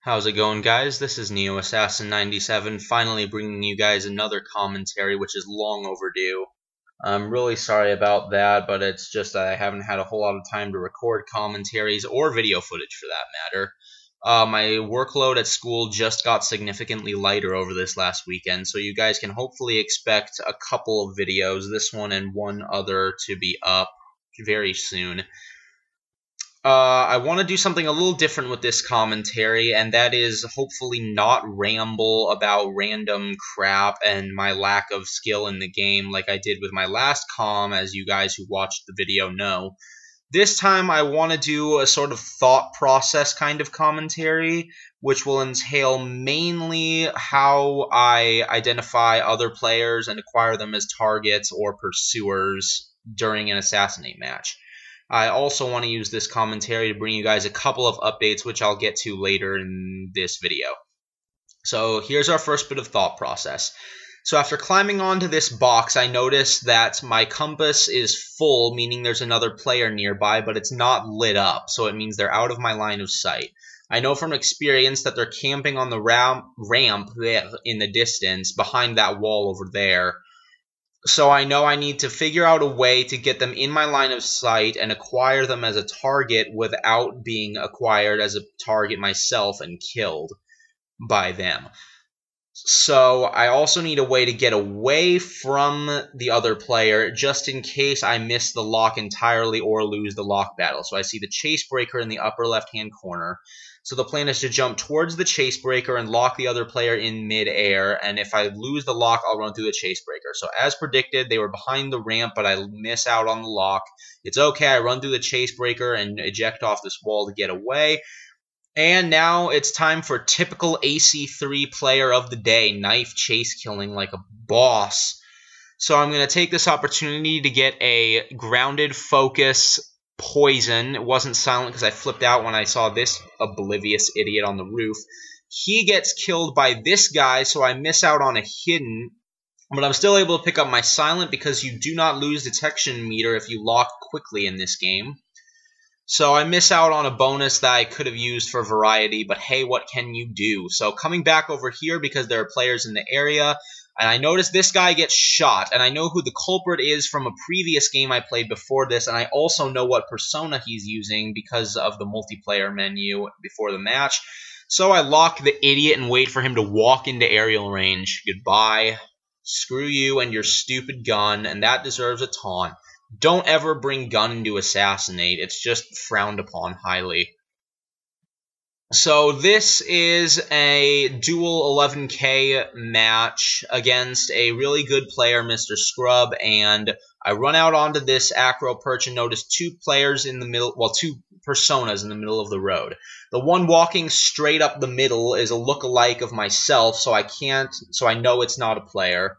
How's it going, guys? This is Neo Assassin 97, finally bringing you guys another commentary, which is long overdue. I'm really sorry about that, but it's just that I haven't had a whole lot of time to record commentaries or video footage for that matter. My workload at school just got significantly lighter over this last weekend, so you guys can hopefully expect a couple of videos, this one and one other, to be up very soon. I want to do something a little different with this commentary, and that is hopefully not ramble about random crap and my lack of skill in the game like I did with my last comm, as you guys who watched the video know. This time I want to do a sort of thought process kind of commentary, which will entail mainly how I identify other players and acquire them as targets or pursuers during an Assassinate match. I also want to use this commentary to bring you guys a couple of updates, which I'll get to later in this video. So here's our first bit of thought process. So after climbing onto this box, I noticed that my compass is full, meaning there's another player nearby, but it's not lit up, so it means they're out of my line of sight. I know from experience that they're camping on the ramp in the distance, behind that wall over there. So I know I need to figure out a way to get them in my line of sight and acquire them as a target without being acquired as a target myself and killed by them. So I also need a way to get away from the other player just in case I miss the lock entirely or lose the lock battle. So I see the chase breaker in the upper left-hand corner. So the plan is to jump towards the chase breaker and lock the other player in mid-air, and if I lose the lock, I'll run through the chase breaker. So as predicted, they were behind the ramp, but I miss out on the lock. It's okay, I run through the chase breaker and eject off this wall to get away. And now it's time for typical AC3 player of the day, knife chase killing like a boss. So I'm going to take this opportunity to get a grounded focus poison. It wasn't silent because I flipped out when I saw this oblivious idiot on the roof. He gets killed by this guy, so I miss out on a hidden, but I'm still able to pick up my silent because you do not lose detection meter if you lock quickly in this game. So I miss out on a bonus that I could have used for variety, but hey, what can you do? So coming back over here because there are players in the area, and I notice this guy gets shot, and I know who the culprit is from a previous game I played before this, and I also know what persona he's using because of the multiplayer menu before the match. So I lock the idiot and wait for him to walk into aerial range. Goodbye. Screw you and your stupid gun, and that deserves a taunt. Don't ever bring gun into Assassinate. It's just frowned upon highly. So this is a dual 11k match against a really good player, Mr. Scrub, and I run out onto this acro perch and notice two players in the middle, well, two personas in the middle of the road. The one walking straight up the middle is a look-alike of myself, so I know it's not a player.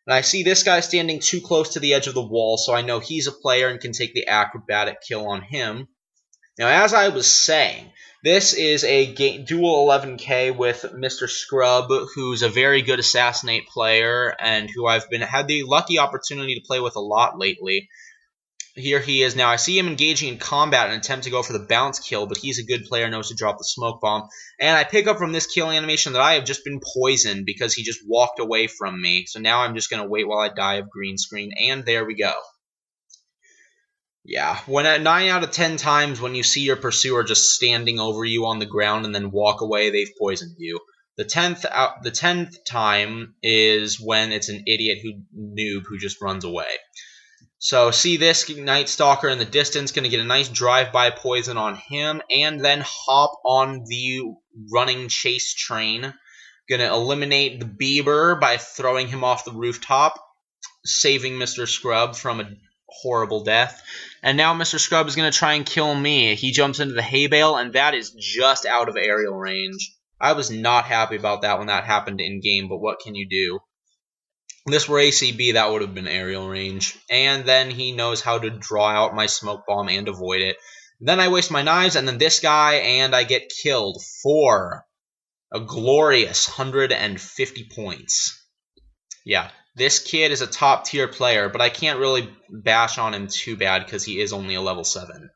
And I see this guy standing too close to the edge of the wall, so I know he's a player and can take the acrobatic kill on him. Now, as I was saying, this is a dual 11k with Mr. Scrub, who's a very good Assassinate player and who I've had the lucky opportunity to play with a lot lately. Here he is now. I see him engaging in combat and attempt to go for the bounce kill, but he's a good player, knows to drop the smoke bomb. And I pick up from this kill animation that I have just been poisoned because he just walked away from me. So now I'm just going to wait while I die of green screen, and there we go. Yeah, when at 9 out of 10 times when you see your pursuer just standing over you on the ground and then walk away, they've poisoned you. The 10th time is when it's an idiot noob who just runs away. So see this Night Stalker in the distance, going to get a nice drive-by poison on him, and then hop on the running chase train. Going to eliminate the Bieber by throwing him off the rooftop, saving Mr. Scrub from a horrible death. And now Mr. Scrub is going to try and kill me. He jumps into the hay bale, and that is just out of aerial range. I was not happy about that when that happened in-game, but what can you do? If this were ACB, that would have been aerial range. And then he knows how to draw out my smoke bomb and avoid it. Then I waste my knives, and then this guy, and I get killed for a glorious 150 points. Yeah, this kid is a top-tier player, but I can't really bash on him too bad because he is only a level 7.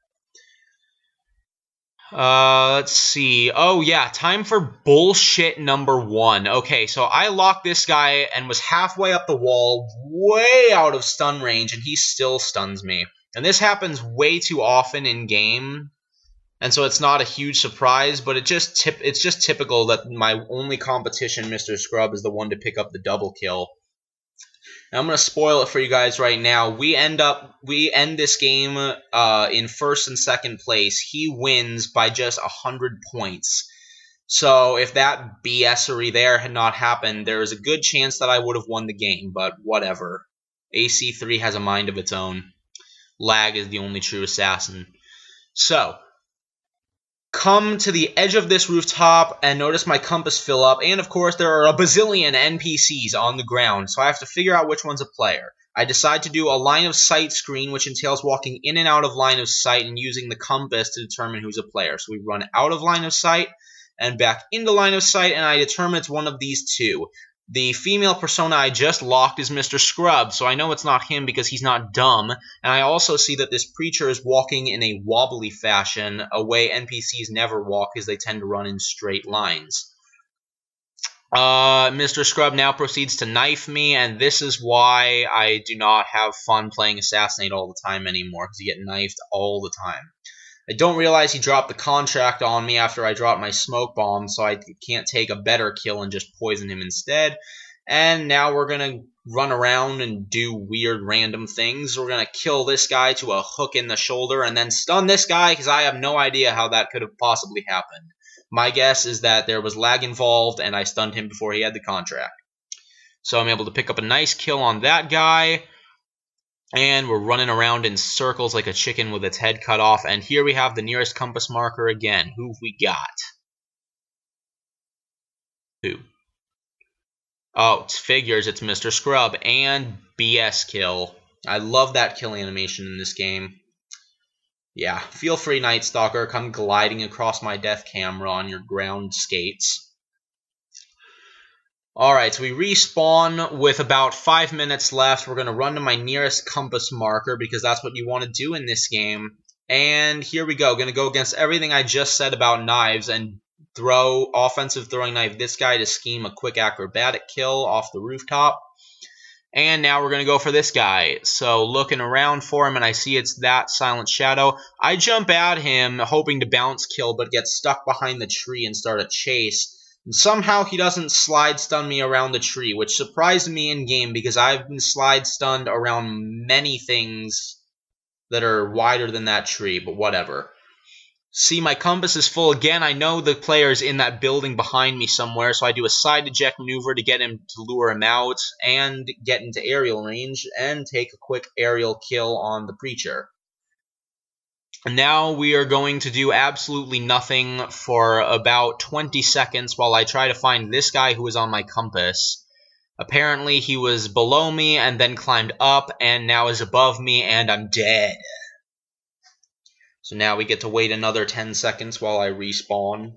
Let's see. Oh, yeah, time for bullshit number 1. Okay, so I locked this guy and was halfway up the wall, way out of stun range, and he still stuns me. And this happens way too often in game, and so it's not a huge surprise, but it's just typical that my only competition, Mr. Scrub, is the one to pick up the double kill. And I'm going to spoil it for you guys right now. We end this game in first and second place. He wins by just 100 points. So if that BS-ery there had not happened, there is a good chance that I would have won the game, but whatever. AC3 has a mind of its own. Lag is the only true assassin. So, come to the edge of this rooftop and notice my compass fill up, and of course there are a bazillion NPCs on the ground, so I have to figure out which one's a player. I decide to do a line of sight screen, which entails walking in and out of line of sight and using the compass to determine who's a player. So we run out of line of sight and back into line of sight, and I determine it's one of these two. The female persona I just locked is Mr. Scrub, so I know it's not him because he's not dumb, and I also see that this preacher is walking in a wobbly fashion, a way NPCs never walk because they tend to run in straight lines. Mr. Scrub now proceeds to knife me, and this is why I do not have fun playing Assassinate all the time anymore, because you get knifed all the time. I don't realize he dropped the contract on me after I dropped my smoke bomb, so I can't take a better kill and just poison him instead. And now we're going to run around and do weird random things. We're going to kill this guy to a hook in the shoulder and then stun this guy because I have no idea how that could have possibly happened. My guess is that there was lag involved and I stunned him before he had the contract. So I'm able to pick up a nice kill on that guy. And we're running around in circles like a chicken with its head cut off. And here we have the nearest compass marker again. Who've we got? Who? Oh, it's figures. It's Mr. Scrub. And BS kill. I love that kill animation in this game. Yeah, feel free, Night Stalker. Come gliding across my death camera on your ground skates. Alright, so we respawn with about 5 minutes left. We're going to run to my nearest compass marker because that's what you want to do in this game. And here we go. Going to go against everything I just said about knives and throw offensive throwing knife this guy to scheme a quick acrobatic kill off the rooftop. And now we're going to go for this guy. So looking around for him and I see it's that Silent Shadow. I jump at him hoping to bounce kill but get stuck behind the tree and start a chase. And somehow he doesn't slide stun me around the tree, which surprised me in-game because I've been slide stunned around many things that are wider than that tree, but whatever. See, my compass is full again. I know the player's in that building behind me somewhere, so I do a side eject maneuver to get him to lure him out and get into aerial range and take a quick aerial kill on the preacher. Now we are going to do absolutely nothing for about 20 seconds while I try to find this guy who is on my compass. Apparently he was below me and then climbed up and now is above me and I'm dead. So now we get to wait another 10 seconds while I respawn.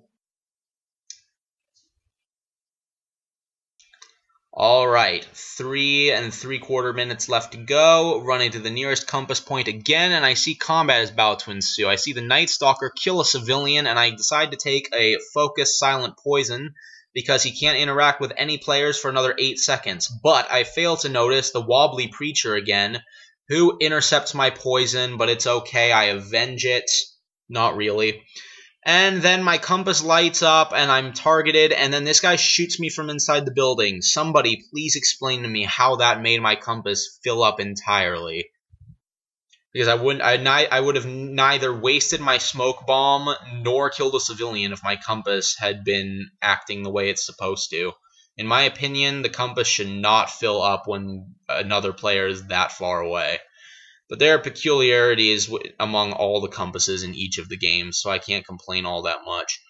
Alright, 3 3/4 minutes left to go. Running to the nearest compass point again, and I see combat is about to ensue. I see the Night Stalker kill a civilian, and I decide to take a focused silent poison because he can't interact with any players for another 8 seconds. But I fail to notice the wobbly preacher again, who intercepts my poison, but it's okay, I avenge it. Not really. And then my compass lights up, and I'm targeted, and then this guy shoots me from inside the building. Somebody please explain to me how that made my compass fill up entirely. Because I would have neither wasted my smoke bomb nor killed a civilian if my compass had been acting the way it's supposed to. In my opinion, the compass should not fill up when another player is that far away. But there are peculiarities among all the compasses in each of the games, so I can't complain all that much.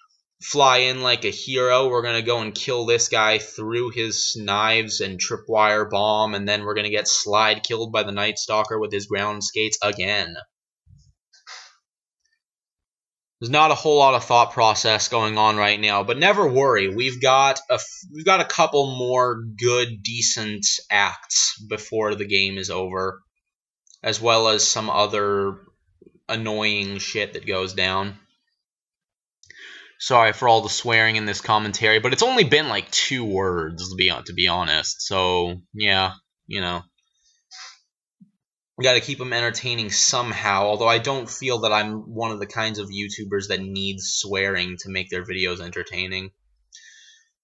Fly in like a hero. We're going to go and kill this guy through his knives and tripwire bomb, and then we're going to get slide killed by the Night Stalker with his ground skates again. There's not a whole lot of thought process going on right now, but never worry. We've got a couple more good, decent acts before the game is over, as well as some other annoying shit that goes down. Sorry for all the swearing in this commentary, but it's only been like 2 words, to be honest. So, yeah, you know. We got to keep them entertaining somehow, although I don't feel that I'm one of the kinds of YouTubers that needs swearing to make their videos entertaining.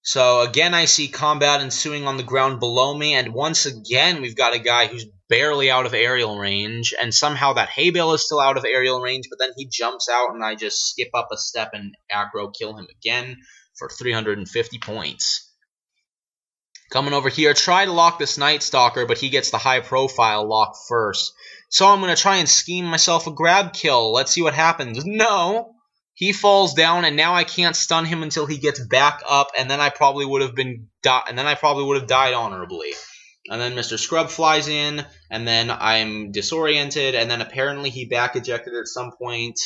So, again, I see combat ensuing on the ground below me, and once again, we've got a guy who's barely out of aerial range, and somehow that hay bale is still out of aerial range, but then he jumps out, and I just skip up a step and aggro kill him again for 350 points. Coming over here, try to lock this Night Stalker, but he gets the high-profile lock first. So I'm going to try and scheme myself a grab kill. Let's see what happens. No! He falls down, and now I can't stun him until he gets back up, and then I probably would have died honorably. And then Mr. Scrub flies in, and then I'm disoriented, and then apparently he back ejected at some point.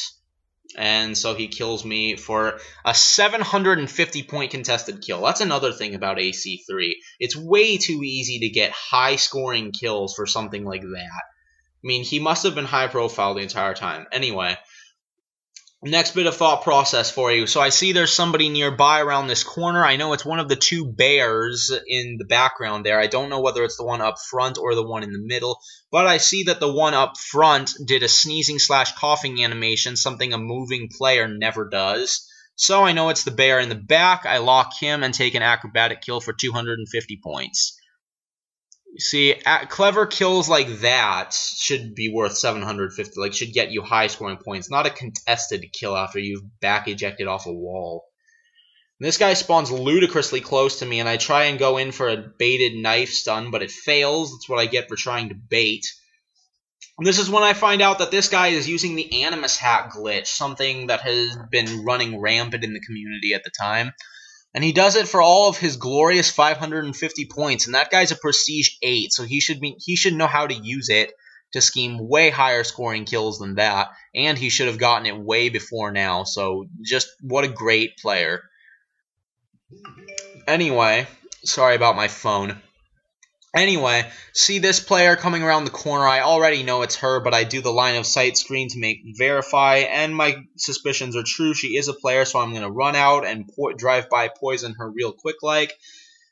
And so he kills me for a 750-point contested kill. That's another thing about AC3. It's way too easy to get high-scoring kills for something like that. I mean, he must have been high-profile the entire time. Anyway, next bit of thought process for you. So I see there's somebody nearby around this corner. I know it's one of the 2 bears in the background there. I don't know whether it's the one up front or the one in the middle. But I see that the one up front did a sneezing/coughing animation, something a moving player never does. So I know it's the bear in the back. I lock him and take an acrobatic kill for 250 points. You see, clever kills like that should be worth 750, like should get you high scoring points, not a contested kill after you've back ejected off a wall. And this guy spawns ludicrously close to me, and I try and go in for a baited knife stun, but it fails. That's what I get for trying to bait. And this is when I find out that this guy is using the Animus Hat glitch, something that has been running rampant in the community at the time. And he does it for all of his glorious 550 points, and that guy's a Prestige 8, so he should know how to use it to scheme way higher scoring kills than that, and he should have gotten it way before now, so just what a great player. Anyway, sorry about my phone. Anyway, see this player coming around the corner. I already know it's her, but I do the line of sight screen to verify, and my suspicions are true. She is a player, so I'm going to run out and drive by poison her real quick like.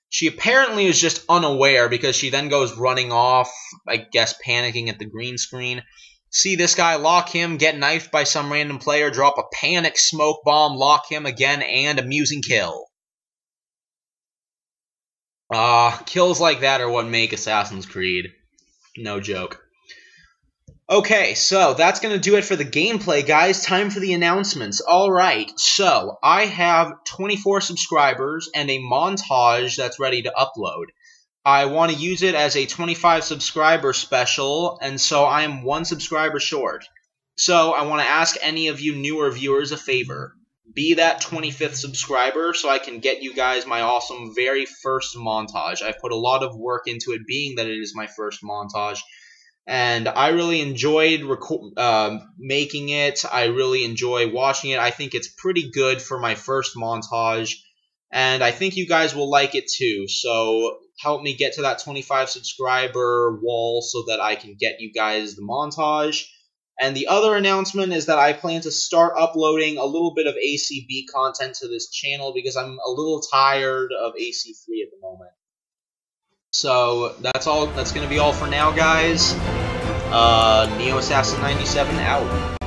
She apparently is just unaware because she then goes running off, I guess panicking at the green screen. See this guy, lock him, get knifed by some random player, drop a panic smoke bomb, lock him again, and amusing kill. Kills like that are what make Assassin's Creed. No joke. Okay, so that's going to do it for the gameplay, guys. Time for the announcements. Alright, so I have 24 subscribers and a montage that's ready to upload. I want to use it as a 25 subscriber special, and so I am 1 subscriber short. So I want to ask any of you newer viewers a favor. Be that 25th subscriber so I can get you guys my awesome very first montage. I've put a lot of work into it, being that it is my first montage. And I really enjoyed making it. I really enjoy watching it. I think it's pretty good for my first montage. And I think you guys will like it too. So help me get to that 25 subscriber wall so that I can get you guys the montage. And the other announcement is that I plan to start uploading a little bit of ACB content to this channel because I'm a little tired of AC3 at the moment. So that's all. That's going to be all for now, guys. Neo Assassin 97 out.